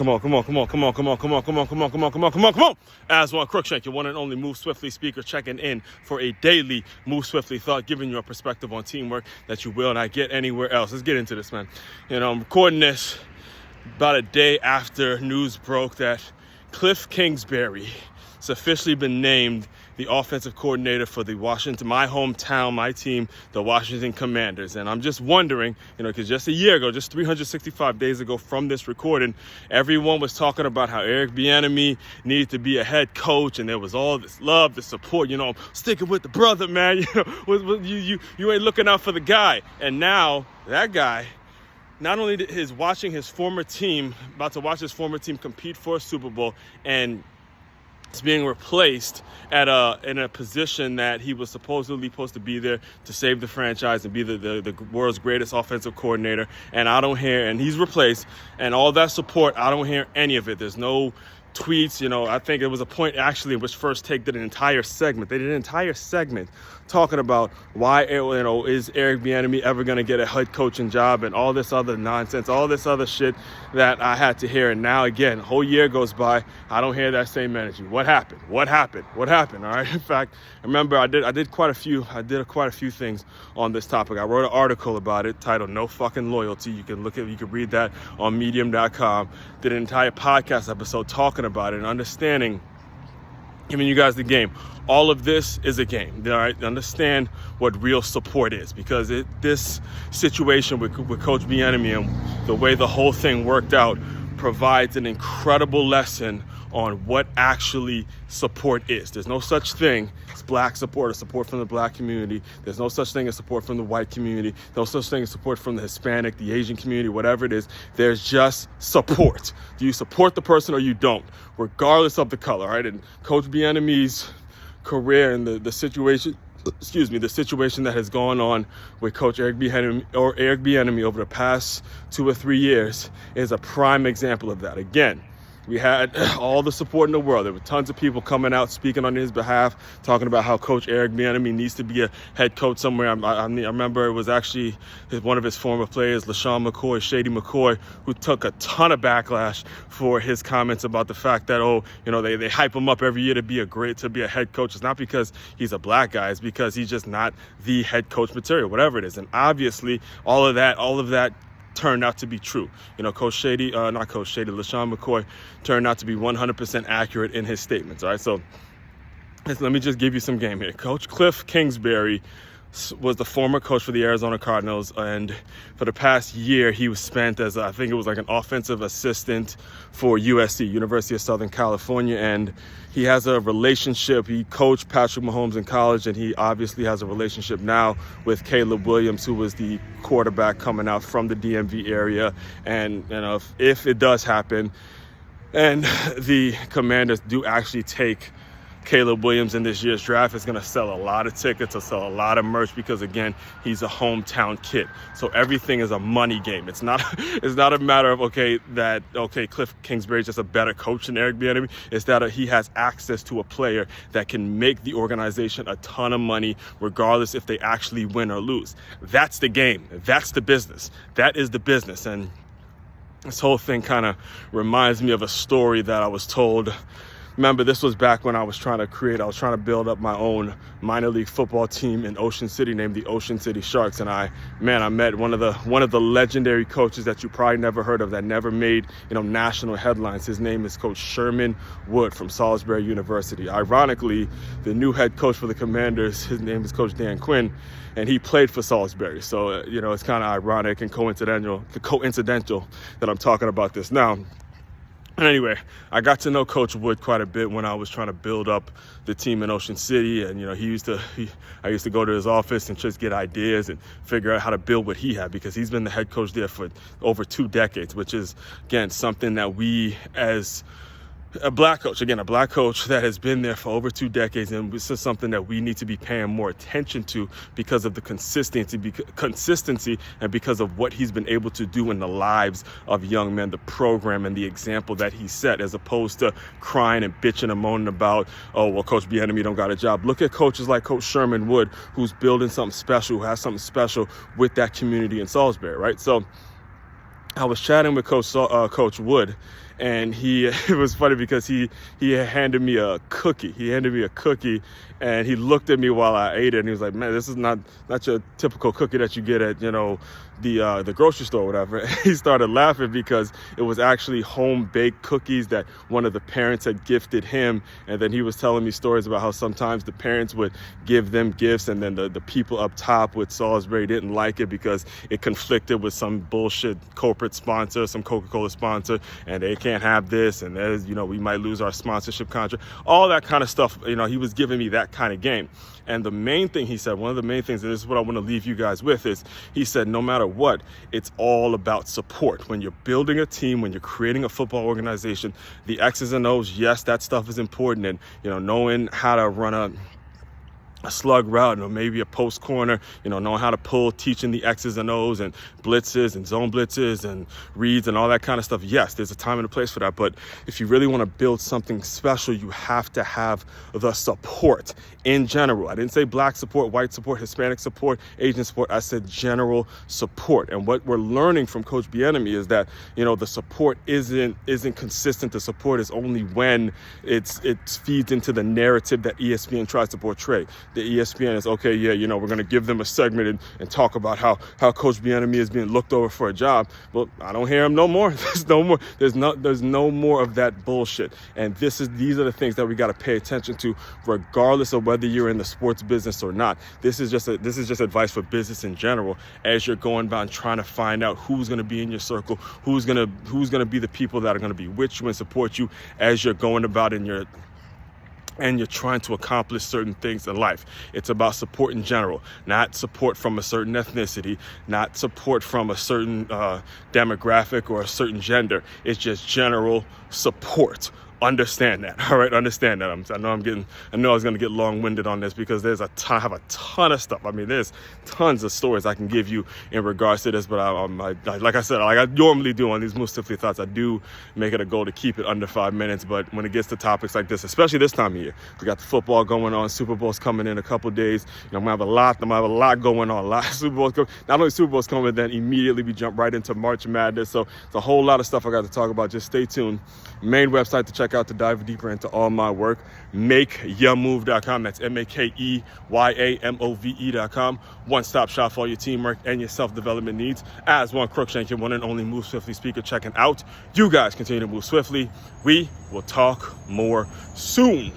Come on, come on, come on, come on, come on, come on, come on, come on, come on, come on, come on, come on. Aswand Cruickshank, your one and only Move Swiftly speaker, checking in for a daily Move Swiftly thought, giving you a perspective on teamwork that you will not get anywhere else. Let's get into this, man. I'm recording this about a day after news broke that Cliff Kingsbury has officially been named the offensive coordinator for my hometown, my team, the Washington Commanders. And I'm just wondering, because just a year ago, just 365 days ago from this recording, everyone was talking about how Eric Bieniemy needed to be a head coach, and there was all this love, this support, sticking with the brother, man, you ain't looking out for the guy. And now that guy, not only is watching his former team, about to watch his former team compete for a Super Bowl, and it's being replaced in a position that he was supposedly supposed to be there to save the franchise and be the world's greatest offensive coordinator. And I don't hear, and he's replaced, and all that support, I don't hear any of it. There's no tweets. I think it was a point actually in which First Take did an entire segment. They did an entire segment talking about why, is Eric Bieniemy ever going to get a head coaching job and all this other nonsense, all this other shit that I had to hear. And now again, a whole year goes by, I don't hear that same energy. What happened? What happened? What happened? All right. In fact, remember I did quite a few things on this topic. I wrote an article about it titled "No Fucking Loyalty." You can read that on medium.com. Did an entire podcast episode talking about it and understanding, giving you guys the game. All of this is a game, all right? Understand what real support is, because this situation with Coach Bieniemy and the way the whole thing worked out provides an incredible lesson on what actually support is. There's no such thing as black support or support from the black community. There's no such thing as support from the white community. No such thing as support from the Hispanic, the Asian community, whatever it is. There's just support. Do you support the person or you don't, regardless of the color, right? And Coach Bieniemy's career and the situation that has gone on with Coach Eric Bieniemy over the past 2 or 3 years is a prime example of that. Again, we had all the support in the world. There were tons of people coming out speaking on his behalf, talking about how Coach Eric Bieniemy needs to be a head coach somewhere. I remember it was actually one of his former players, Shady McCoy, who took a ton of backlash for his comments about the fact that, they hype him up every year to be a head coach. It's not because he's a black guy. It's because he's just not the head coach material, whatever it is. And obviously all of that turned out to be true. LaShawn McCoy turned out to be 100% accurate in his statements. All right, so let me just give you some game here. Coach Cliff Kingsbury was the former coach for the Arizona Cardinals, and for the past year he was spent as I think it was like an offensive assistant for USC, University of Southern California, and he has a relationship. He coached Patrick Mahomes in college, and he obviously has a relationship now with Caleb Williams, who was the quarterback coming out from the DMV area. And if it does happen and the Commanders do actually take Caleb Williams in this year's draft, is going to sell a lot of tickets, or sell a lot of merch, because again, he's a hometown kid. So everything is a money game. It's not a matter of Cliff Kingsbury is just a better coach than Eric Bieniemy. It's that he has access to a player that can make the organization a ton of money, regardless if they actually win or lose. That's the game. That's the business. That is the business. And this whole thing kind of reminds me of a story that I was told. Remember, this was back when I was trying to build up my own minor league football team in Ocean City named the Ocean City Sharks. And I met one of the legendary coaches that you probably never heard of, that never made, national headlines. His name is Coach Sherman Wood from Salisbury University. Ironically, the new head coach for the Commanders, his name is Coach Dan Quinn, and he played for Salisbury. So, it's kind of ironic and coincidental that I'm talking about this now. And anyway, I got to know Coach Wood quite a bit when I was trying to build up the team in Ocean City. And, I used to go to his office and just get ideas and figure out how to build what he had, because he's been the head coach there for over 2 decades, which is, again, something that we as a black coach that has been there for over 2 decades, and this is something that we need to be paying more attention to because of the consistency and because of what he's been able to do in the lives of young men, the program and the example that he set, as opposed to crying and bitching and moaning about, Coach Bieniemy don't got a job. Look at coaches like Coach Sherman Wood, who's building something special, who has something special with that community in Salisbury, right? So I was chatting with Coach Wood, and it was funny because he handed me a cookie. And he looked at me while I ate it, and he was like, "Man, this is not your typical cookie that you get at, the grocery store or whatever." He started laughing because it was actually home-baked cookies that one of the parents had gifted him. And then he was telling me stories about how sometimes the parents would give them gifts, and then the people up top with Salisbury didn't like it because it conflicted with some bullshit corporate sponsor, some Coca-Cola sponsor, and they can't have this, and there's, we might lose our sponsorship contract, all that kind of stuff. He was giving me that kind of game. And the main thing he said, one of the main things, and this is what I want to leave you guys with, is he said, no matter what, it's all about support. When you're building a team, when you're creating a football organization, the X's and O's, yes, that stuff is important. And, knowing how to run a slug route, or maybe a post corner, knowing how to pull, teaching the X's and O's and blitzes and zone blitzes and reads and all that kind of stuff. Yes, there's a time and a place for that. But if you really want to build something special, you have to have the support in general. I didn't say black support, white support, Hispanic support, Asian support. I said general support. And what we're learning from Coach Bieniemy is that, the support isn't consistent. The support is only when it feeds into the narrative that ESPN tries to portray. The ESPN is, okay, yeah, we're going to give them a segment and talk about how Coach Bieniemy is being looked over for a job. Well, I don't hear him no more. There's no more. There's no more of that bullshit. And these are the things that we got to pay attention to, regardless of whether you're in the sports business or not. This is just advice for business in general, as you're going about and trying to find out who's going to be in your circle, who's going to be the people that are going to be with you and support you as you're going about and you're trying to accomplish certain things in life. It's about support in general, not support from a certain ethnicity, not support from a certain demographic or a certain gender. It's just general support. Understand that. All right, understand that. I know I was going to get long-winded on this because I have a ton of stuff. I mean, there's tons of stories I can give you in regards to this, but like I said, like I normally do on these Move Swiftly Thoughts, I do make it a goal to keep it under 5 minutes. But when it gets to topics like this, especially this time of year, we got the football going on, Super Bowl's coming in a couple days. I'm gonna have a lot going on. A lot of Super Bowls coming. Not only Super Bowl's coming, then immediately we jump right into March Madness. So it's a whole lot of stuff I got to talk about. Just stay tuned. Main website to check out to dive deeper into all my work, makeyourmove.com. That's makeyaamove.com. One-stop shop for all your teamwork and your self-development needs. Aswand Cruickshank, your one and only Move Swiftly speaker, checking out. You guys continue to move swiftly. We will talk more soon.